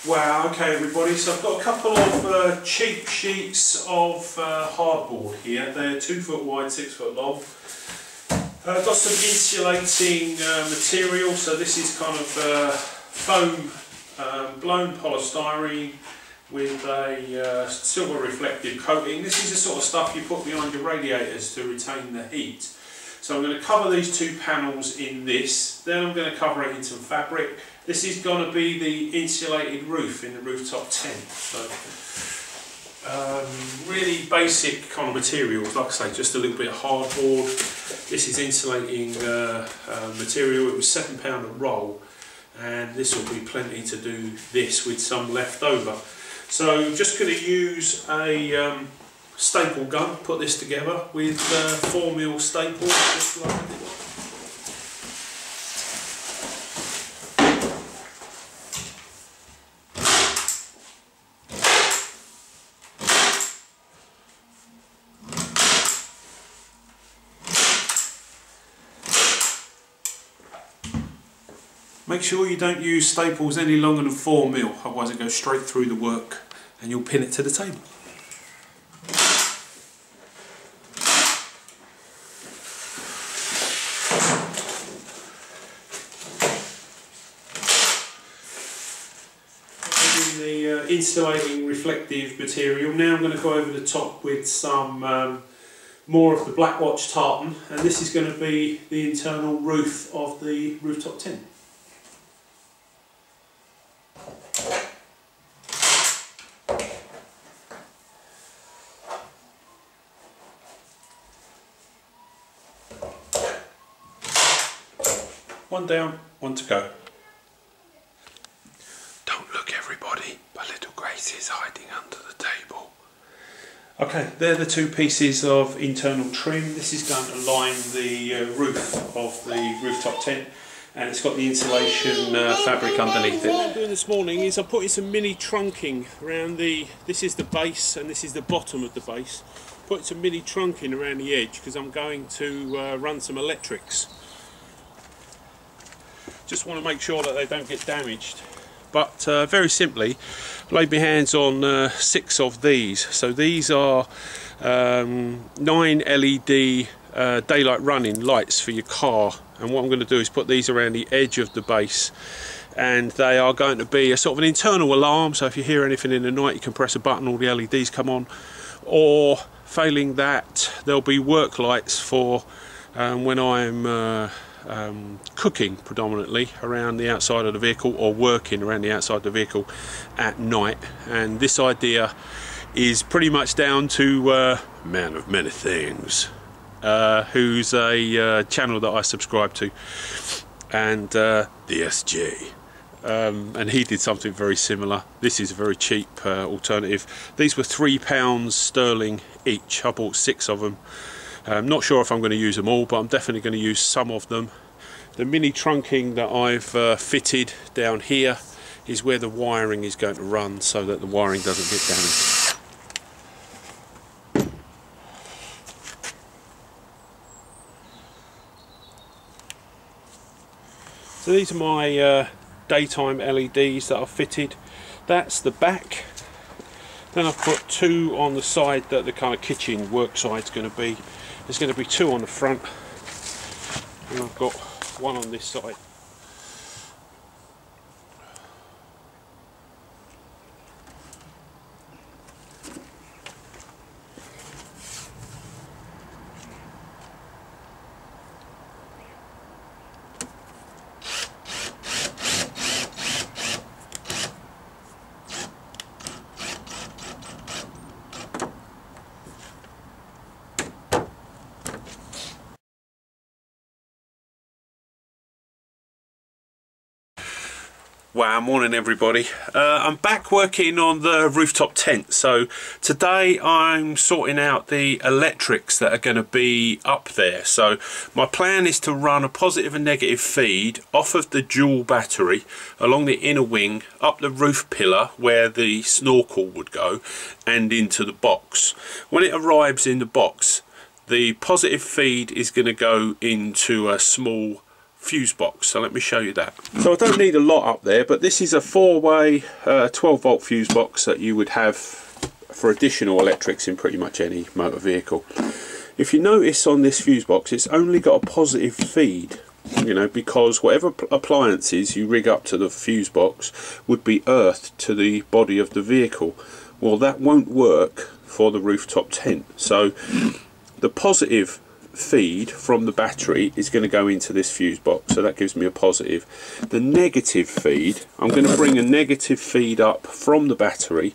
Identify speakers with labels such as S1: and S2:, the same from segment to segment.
S1: Wow, okay everybody, so I've got a couple of cheap sheets of hardboard here. They're 2 foot wide, 6 foot long. I've got some insulating material, so this is kind of foam blown polystyrene with a silver reflective coating. This is the sort of stuff you put behind your radiators to retain the heat. So I'm going to cover these 2 panels in this, then I'm going to cover it in some fabric. This is going to be the insulated roof in the Roof Top Tent. So really basic kind of materials, like I say, just a little bit of hardboard. This is insulating material. It was £7 a roll, and this will be plenty to do this with some left over. So just going to use a staple gun, put this together with 4mm staples, just like this. Make sure you don't use staples any longer than 4mm, otherwise it goes straight through the work and you'll pin it to the table. The insulating reflective material. Now I'm going to go over the top with some more of the black watch tartan, and this is going to be the internal roof of the rooftop tent. One down, one to go.
S2: Don't look everybody, but little Grace is hiding under the table.
S1: Okay, they're the 2 pieces of internal trim. This is going to line the roof of the rooftop tent, and it's got the insulation fabric underneath it. What I'm doing this morning is I'm putting some mini trunking around this is the base and this is the bottom of the base. Putting some mini trunking around the edge because I'm going to run some electrics. Just want to make sure that they don't get damaged. But very simply, laid my hands on 6 of these. So these are 9 LED daylight running lights for your car, and what I'm going to do is put these around the edge of the base, and they are going to be a sort of an internal alarm, so if you hear anything in the night you can press a button, all the LEDs come on, or failing that there'll be work lights for when I'm cooking predominantly around the outside of the vehicle, or working around the outside of the vehicle at night. And this idea is pretty much down to Man of Many Things, who's a channel that I subscribe to, and the SG, and he did something very similar. This is a very cheap alternative. These were £3 sterling each. I bought 6 of them. I'm not sure if I'm going to use them all, but I'm definitely going to use some of them. The mini trunking that I've fitted down here is where the wiring is going to run, so that the wiring doesn't get damaged. So these are my daytime LEDs that I've fitted. That's the back. Then I've put 2 on the side that the kind of kitchen work side's going to be. There's going to be 2 on the front, and I've got 1 on this side. Wow, morning everybody. I'm back working on the rooftop tent. So today I'm sorting out the electrics that are going to be up there. So my plan is to run a positive and negative feed off of the dual battery along the inner wing, up the roof pillar where the snorkel would go, and into the box. When it arrives in the box, the positive feed is going to go into a small fuse box, so let me show you that. So I don't need a lot up there, but this is a 4-way 12 volt fuse box that you would have for additional electrics in pretty much any motor vehicle. If you notice on this fuse box, it's only got a positive feed, you know, because whatever appliances you rig up to the fuse box would be earthed to the body of the vehicle. Well, that won't work for the rooftop tent. So the positive feed from the battery is going to go into this fuse box, so that gives me a positive. The negative feed, I'm going to bring a negative feed up from the battery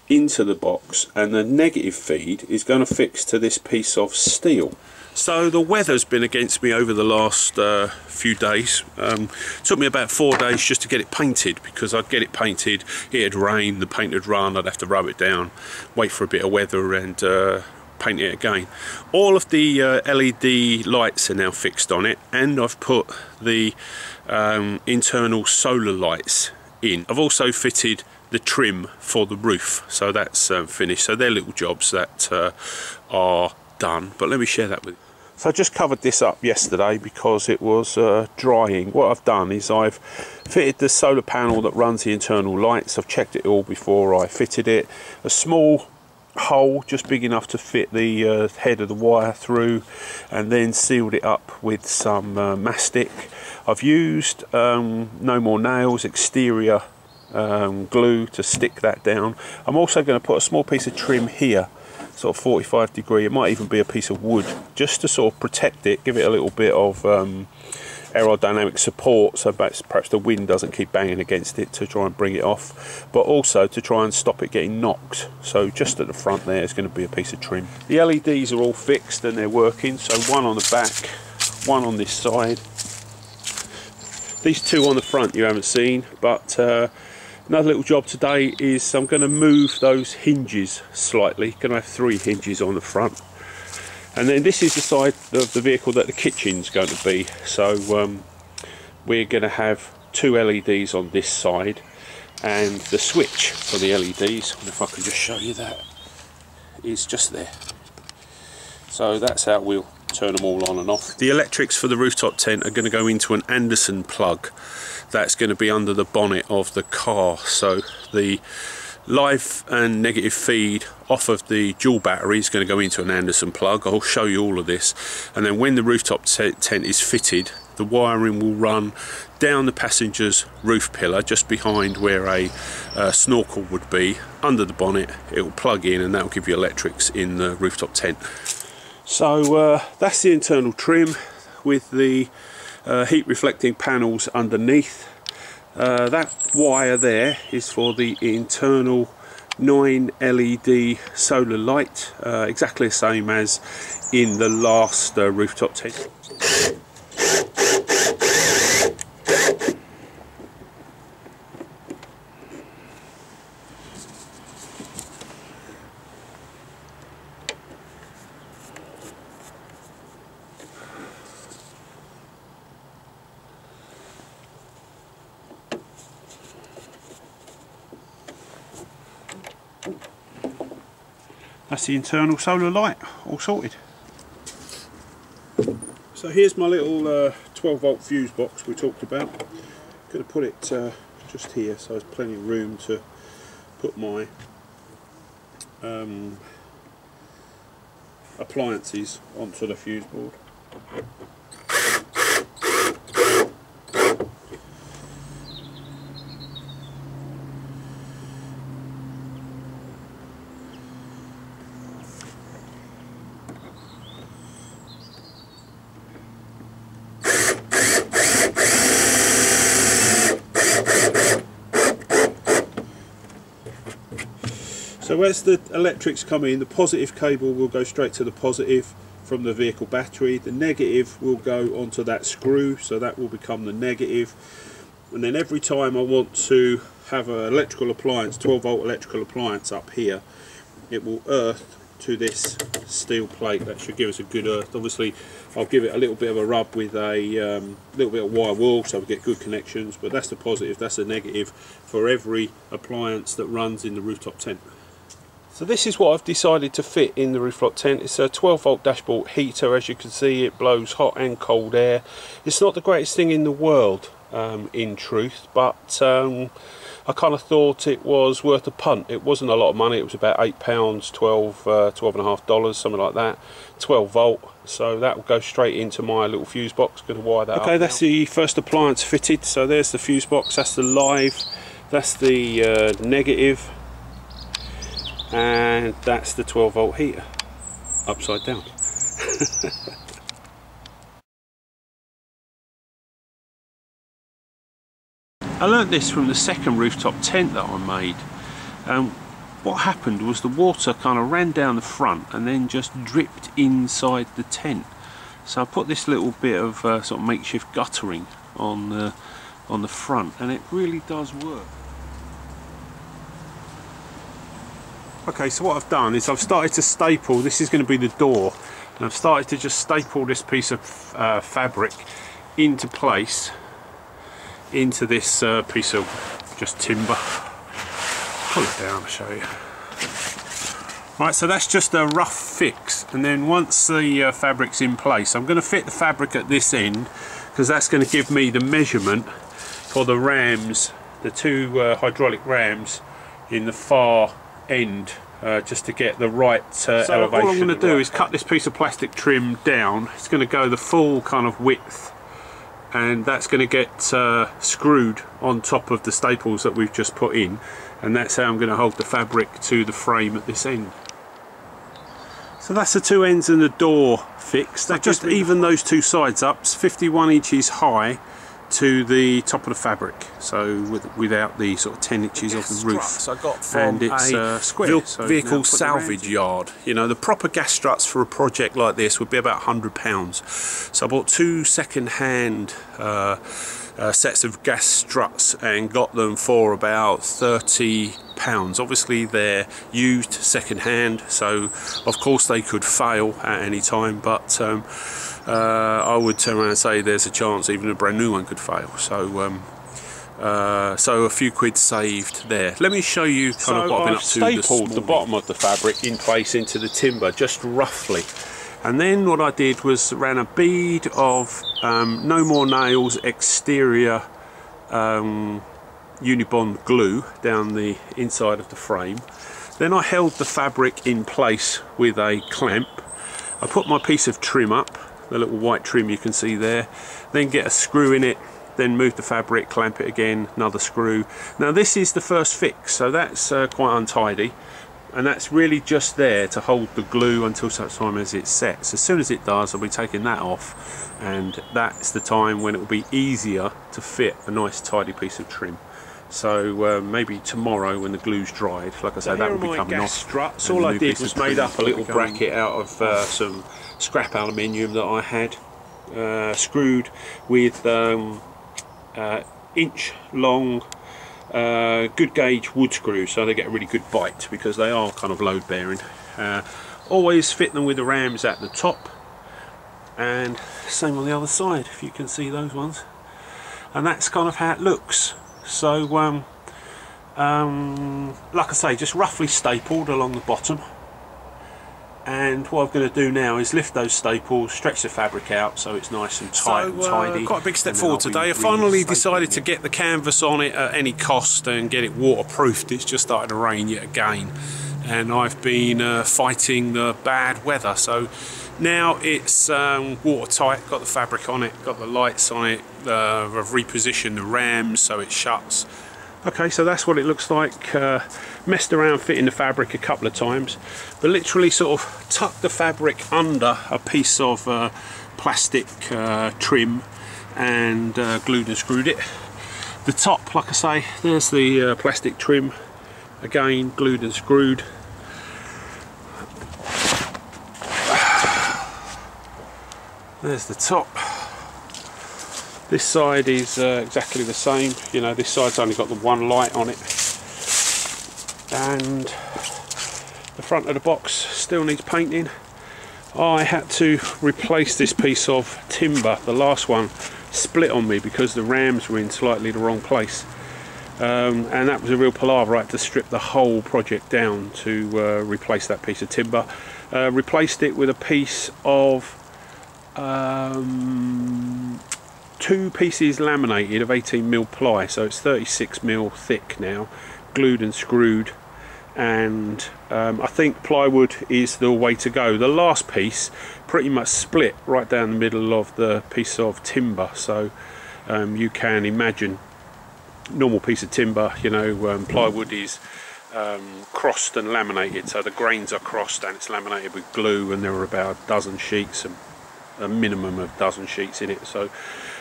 S1: into the box, and the negative feed is going to fix to this piece of steel. So the weather's been against me over the last few days. Took me about 4 days just to get it painted, because I'd get it painted, it'd rain, the paint would run, I'd have to rub it down, wait for a bit of weather and paint it again. All of the LED lights are now fixed on it, and I've put the internal solar lights in. I've also fitted the trim for the roof, so that's finished. So they're little jobs that are done, but let me share that with you. So I just covered this up yesterday because it was drying. What I've done is I've fitted the solar panel that runs the internal lights. I've checked it all before I fitted it. A small hole just big enough to fit the head of the wire through, and then sealed it up with some mastic. I've used no more nails, exterior glue to stick that down. I'm also going to put a small piece of trim here, sort of 45 degree, it might even be a piece of wood, just to sort of protect it, give it a little bit of aerodynamic support, so perhaps the wind doesn't keep banging against it, to try and bring it off, but also to try and stop it getting knocked. So just at the front there is going to be a piece of trim. The LEDs are all fixed and they're working, so one on the back, one on this side. These two on the front you haven't seen, but another little job today is I'm going to move those hinges slightly. Going to have 3 hinges on the front, and then this is the side of the vehicle that the kitchen's going to be. So we're going to have 2 LEDs on this side, and the switch for the LEDs, if I can just show you that, is just there. So that's how we'll turn them all on and off. The electrics for the rooftop tent are going to go into an Anderson plug that's going to be under the bonnet of the car. So the live and negative feed off of the dual battery is going to go into an Anderson plug. I'll show you all of this, and then when the rooftop tent is fitted, the wiring will run down the passenger's roof pillar just behind where a snorkel would be. Under the bonnet it will plug in, and that will give you electrics in the rooftop tent. So that's the internal trim with the heat reflecting panels underneath. That wire there is for the internal 9 LED solar light, exactly the same as in the last rooftop tent. That's the internal solar light, all sorted. So here's my little 12 volt fuse box we talked about. I'm going to put it just here, so there's plenty of room to put my appliances onto the fuse board. So as the electrics come in, the positive cable will go straight to the positive from the vehicle battery. The negative will go onto that screw, so that will become the negative. And then every time I want to have an electrical appliance, 12 volt electrical appliance up here, it will earth to this steel plate. That should give us a good earth. Obviously I'll give it a little bit of a rub with a little bit of wire wool so we get good connections, but that's the positive, that's the negative for every appliance that runs in the rooftop tent. So this is what I've decided to fit in the roof top tent. It's a 12 volt dashboard heater. As you can see, it blows hot and cold air. It's not the greatest thing in the world, in truth, but I kind of thought it was worth a punt. It wasn't a lot of money. It was about £8, $12.50, something like that. 12 volt, so that will go straight into my little fuse box. Going to wire that up. Okay, that's the first appliance fitted. So there's the fuse box. That's the live. That's the negative. And that's the 12 volt heater upside down. I learnt this from the second rooftop tent that I made. What happened was the water kind of ran down the front and then just dripped inside the tent. So I put this little bit of sort of makeshift guttering on the front, and it really does work. Okay, so what I've done is I've started to staple. This is going to be the door, and I've started to just staple this piece of fabric into place into this piece of just timber. Pull it down, I'll show you. Right, so that's just a rough fix, and then once the fabric's in place, I'm going to fit the fabric at this end, because that's going to give me the measurement for the rams, the two hydraulic rams in the far end, just to get the right elevation. All I'm going to do is cut this piece of plastic trim down. It's going to go the full kind of width, and that's going to get screwed on top of the staples that we've just put in, and that's how I'm going to hold the fabric to the frame at this end. So that's the two ends and the door fixed. That just even those two sides up. It's 51 inches high to the top of the fabric, so without the sort of 10 inches of the roof.
S2: Struts I got from
S1: and it's square,
S2: vehicle salvage yard. You know, the proper gas struts for a project like this would be about £100. So I bought two second-hand sets of gas struts and got them for about £30. Obviously they're used second-hand, so of course they could fail at any time, but I would turn around and say there's a chance even a brand new one could fail. So so a few quid saved there. Let me show you kind of what I've been up to this morning.
S1: Stapled the bottom of the fabric in place into the timber, just roughly. And then what I did was ran a bead of No More Nails exterior Unibond glue down the inside of the frame. Then I held the fabric in place with a clamp. I put my piece of trim up, the little white trim you can see there, then get a screw in it, then move the fabric, clamp it again, another screw. Now this is the first fix, so that's quite untidy, and that's really just there to hold the glue until such time as it sets. As soon as it does, I'll be taking that off, and that's the time when it will be easier to fit a nice tidy piece of trim. So maybe tomorrow when the glue's dried, like I say, that will be coming off. Struts. All I did was made up a little bracket out of some scrap aluminium that I had, screwed with inch long good gauge wood screws, so they get a really good bite because they are kind of load bearing. Always fit them with the rams at the top, and same on the other side, if you can see those ones, and that's kind of how it looks. So like I say, just roughly stapled along the bottom, and what I'm going to do now is lift those staples, stretch the fabric out so it's nice and tight and tidy.
S2: Quite a big step forward today. I finally decided to get the canvas on it at any cost and get it waterproofed. It's just started to rain yet again, and I've been fighting the bad weather, so now it's watertight. Got the fabric on it, got the lights on it, I've repositioned the rams so it shuts. Okay, so that's what it looks like. Messed around fitting the fabric a couple of times, but literally sort of tucked the fabric under a piece of plastic trim and glued and screwed it. The top, like I say, there's the plastic trim, again glued and screwed. There's the top. This side is exactly the same. You know, this side's only got the one light on it, and the front of the box still needs painting. I had to replace this piece of timber. The last one split on me because the rams were in slightly the wrong place,
S1: and that was a real palaver. I had to strip the whole project down to replace that piece of timber. Replaced it with a piece of 2 pieces laminated of 18mm ply, so it's 36mm thick now, glued and screwed, and I think plywood is the way to go. The last piece pretty much split right down the middle of the piece of timber, so you can imagine normal piece of timber, you know, plywood is crossed and laminated, so the grains are crossed and it's laminated with glue, and there are about a dozen sheets, and a minimum of a dozen sheets in it, so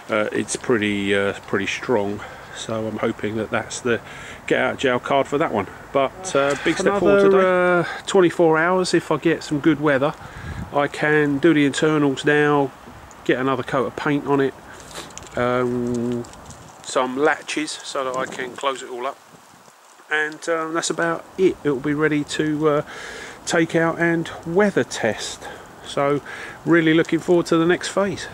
S1: it's pretty strong. So I'm hoping that that's the get out of jail card for that one. But big step forward today. 24 hours, if I get some good weather, I can do the internals now, get another coat of paint on it, some latches so that I can close it all up, and that's about it. It will be ready to take out and weather test. So really looking forward to the next phase.